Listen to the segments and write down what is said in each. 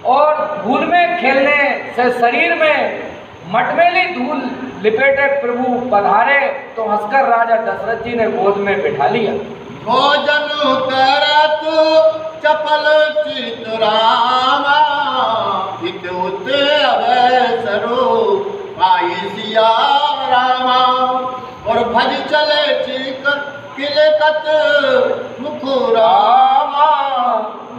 और धूल में खेलने से शरीर में मटमैली धूल लिपेटे प्रभु पधारे तो हंसकर राजा दशरथ जी ने गोद में बिठा लिया। भोजन करत चपल चित रामा, इत उत अवसरो पाई सिया रामा। और भज चले चीक किलकत मुखुरामा,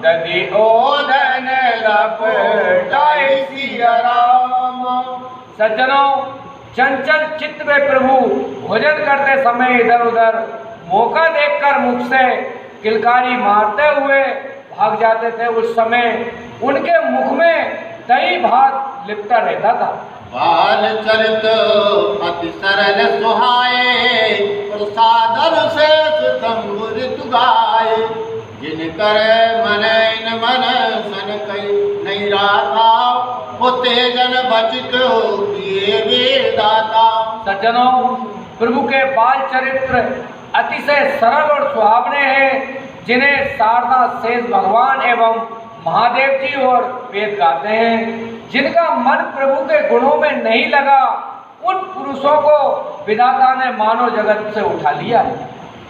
दधि ओदन लपटाई सिया रामा। सज्जनों, चंचल चित्त में प्रभु भोजन करते समय इधर उधर मौका देखकर मुख से किलकारी मारते हुए भाग जाते थे। उस समय उनके मुख में दही भात लिपटा रहता था। बाल चरित अति सरल सुहाए, और सादर से संबुरित गाए। जिन करे मन इन मन सन कई नहीं राता, वो तेजन बचित किए वेदाता। सज्जनों, प्रभु के बाल चरित्र अतिशय सरल और सुहावने हैं, जिन्हें शारदा शेष भगवान एवं महादेव जी और वेद गाते हैं। जिनका मन प्रभु के गुणों में नहीं लगा, उन पुरुषों को विधाता ने मानव जगत से उठा लिया।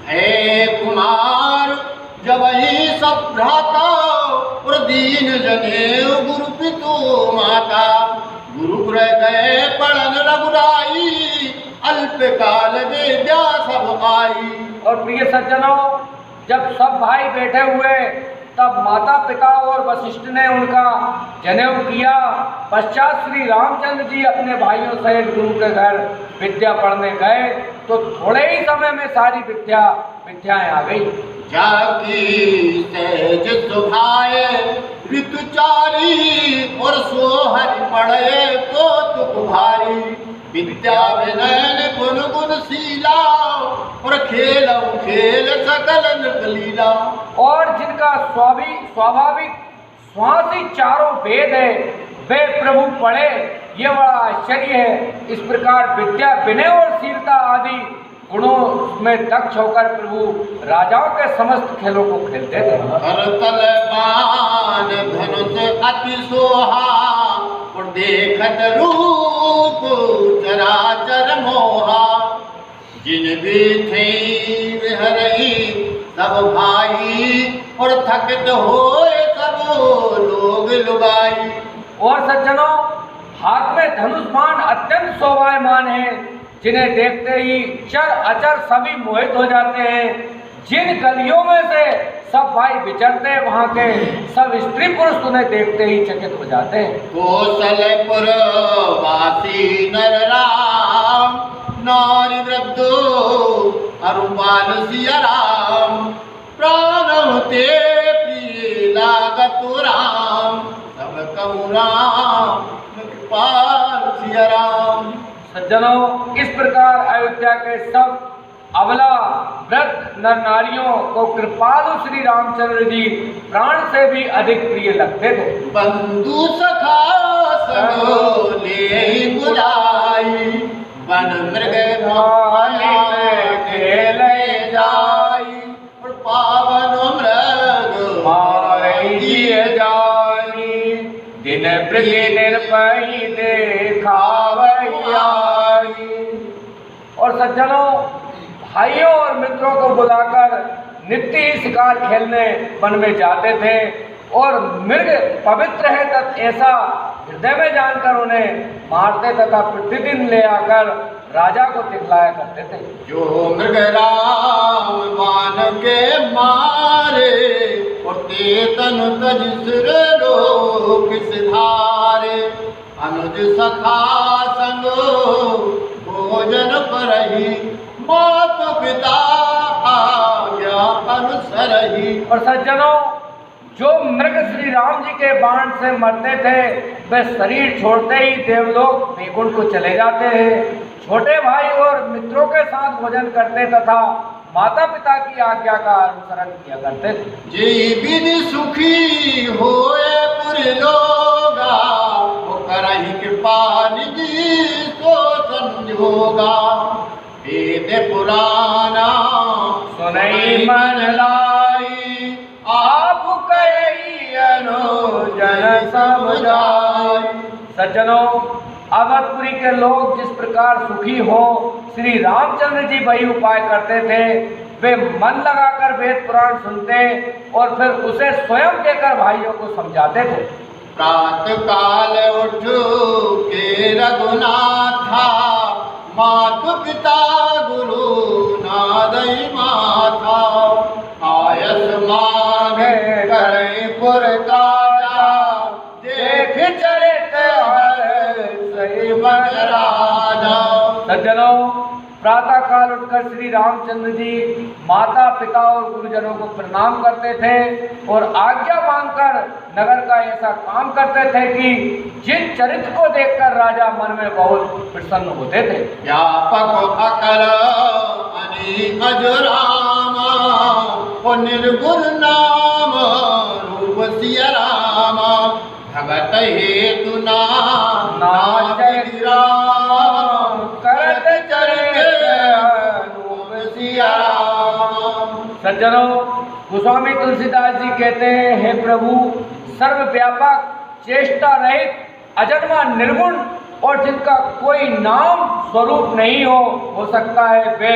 हे कुमार, जब ही सब भ्राता और दीन जनेऊ गुरु पितु माता। गुरु ग्रह गए पढ़न रघुराई, अल्प काल विद्या सब आई। और प्रिय सज्जनों, जब सब भाई बैठे हुए तब माता पिता और वशिष्ठ ने उनका जनेऊ किया। पश्चात श्री रामचंद्र जी अपने भाइयों सहित गुरु के घर विद्या पढ़ने गए तो थोड़े ही समय में सारी विद्याएं आ गई। जाकी तेज सुभाए ऋतुचारी, और सोहर पड़े को तुक भारी। विद्या विनयन गुण गुणशीला, और खेल खेल सकल नृतलीला। और जिनका स्वाभाविक श्वास ही चारों वेद है, वे प्रभु पढ़े, ये बड़ा आश्चर्य है। इस प्रकार विद्या विनय और शीलता आदि गुणों में दक्ष होकर प्रभु राजाओं के समस्त खेलों को खेलते थे। करतल बाण धनुष अति सोहा, और देखत रूप चराचर मोहा। जिन भी थे विहरई सब भाई, और थकित होए सब लोग लुगाई। और सज्जनों, हाथ में धनुष बाण अत्यंत शोभायमान है, जिन्हें देखते ही चर अचर सभी मोहित हो जाते हैं। जिन गलियों में से सब भाई विचरते हैं, वहाँ के सब स्त्री पुरुष उन्हें देखते ही चकित हो जाते हैं। कौशलपुर वासी नर राम, नारी वृद्धो अरुबाल सिया राम। प्राण होते प्रिय लागत राम, सब कहूँ राम कृपाल सिया राम। सज्जनों, इस प्रकार अयोध्या के सब अबला वृद्ध नर नारियों को कृपालु श्री रामचंद्र जी प्राण से भी अधिक प्रिय लगते थे। बंधु सखा संग ले बुलाई, वन मृग खेले जाई। पावन मृग मारे दिए जानी, दिन प्रति निर्भय देखावई आई। और सज्जनों, भाइयों और मित्रों को बुलाकर नित्य ही शिकार खेलने वन में जाते थे, और मृग पवित्र है तथा ऐसा हृदय में जानकर उन्हें मारते तथा प्रतिदिन ले आकर राजा को दिखलाया करते थे। जो मृग राम मान के मारे, और तेतन तज सिर लोक सिधारे। अनुज सखा संग भोजन करही, मात पिता आज्ञा अनुसरही। और सज्जनों, जो मृग श्री राम जी के बाण से मरते थे, वे शरीर छोड़ते ही देवलोक वैकुंठ को चले जाते हैं। छोटे भाई और मित्रों के साथ भोजन करते तथा माता पिता की आज्ञा का अनुसरण किया करते थे। जी विधि सुखी होए पुर लोगा, वो करही कृपा निधि तो संजोगा। वेद पुराना सुनई मन लाई, आप कही अनुज जन समझाई। सज्जनों, अवधपुरी के लोग जिस प्रकार सुखी हो श्री रामचंद्र जी वही उपाय करते थे। वे मन लगाकर वेद पुराण सुनते और फिर उसे स्वयं देकर भाइयों को समझाते थे। प्रातः काल उठ के रघुनाथा, मातु पिता गुरु नादई माथा, आयस मांगे करे पुर काजा, देख चरित सही मन राजा। सज्जनों, प्रातः काल उठकर श्री रामचंद्र जी माता पिता और गुरुजनों को प्रणाम करते थे और आज्ञा मांगकर नगर का ऐसा काम करते थे कि जिन चरित्र को देखकर राजा मन में बहुत प्रसन्न होते थे। व्यापक अकल अनेक अजरामा, ओ निर्गुण नाम रूप सिया रामा, भगत हेतु नाच राम, करत चरित रूप सिया राम। सज्जनों, गोस्वामी तुलसीदास जी कहते हैं, हे प्रभु, सर्वव्यापक, चेष्टा रहित, अजन्मा, निर्गुण और जिनका कोई नाम स्वरूप नहीं हो सकता है, वे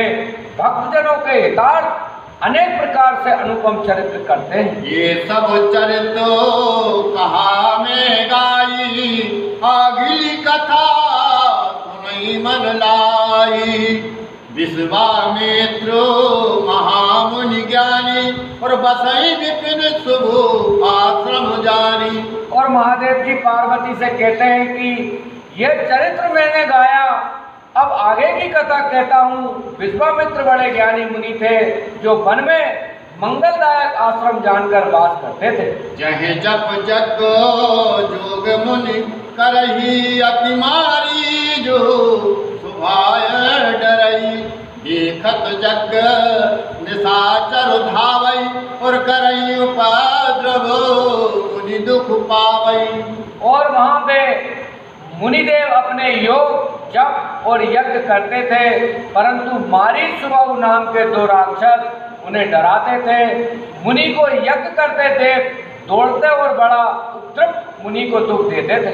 भक्तजनों के हितार्थ अनेक प्रकार से अनुपम चरित्र करते हैं। ये सब चरित्र कहा में गाई, अगली कथा सुनई मन लाई। विश्वामित्र महामुनि ज्ञानी, और बसई विपिन शुभ आश्रम जानी। और महादेव जी पार्वती से कहते हैं कि ये चरित्र मैंने गाया, अब आगे की कथा कहता हूँ। विश्वामित्र बड़े ज्ञानी मुनि थे जो वन में मंगलदायक आश्रम जानकर वास करते थे। जहे जप जग जोग मुनि करही, अति मारी जो सुभाय डरई। देखत जग निशाचर धावई, और करई उपद्रव मुनि दुख पावई। और वहाँ पे मुनिदेव अपने योग, जप और यज्ञ करते थे, परंतु मारीच सुबाहु नाम के दो राक्षस उन्हें डराते थे। मुनि को यज्ञ करते थे, दौड़ते और बड़ा उपद्रव मुनि को दुख देते थे।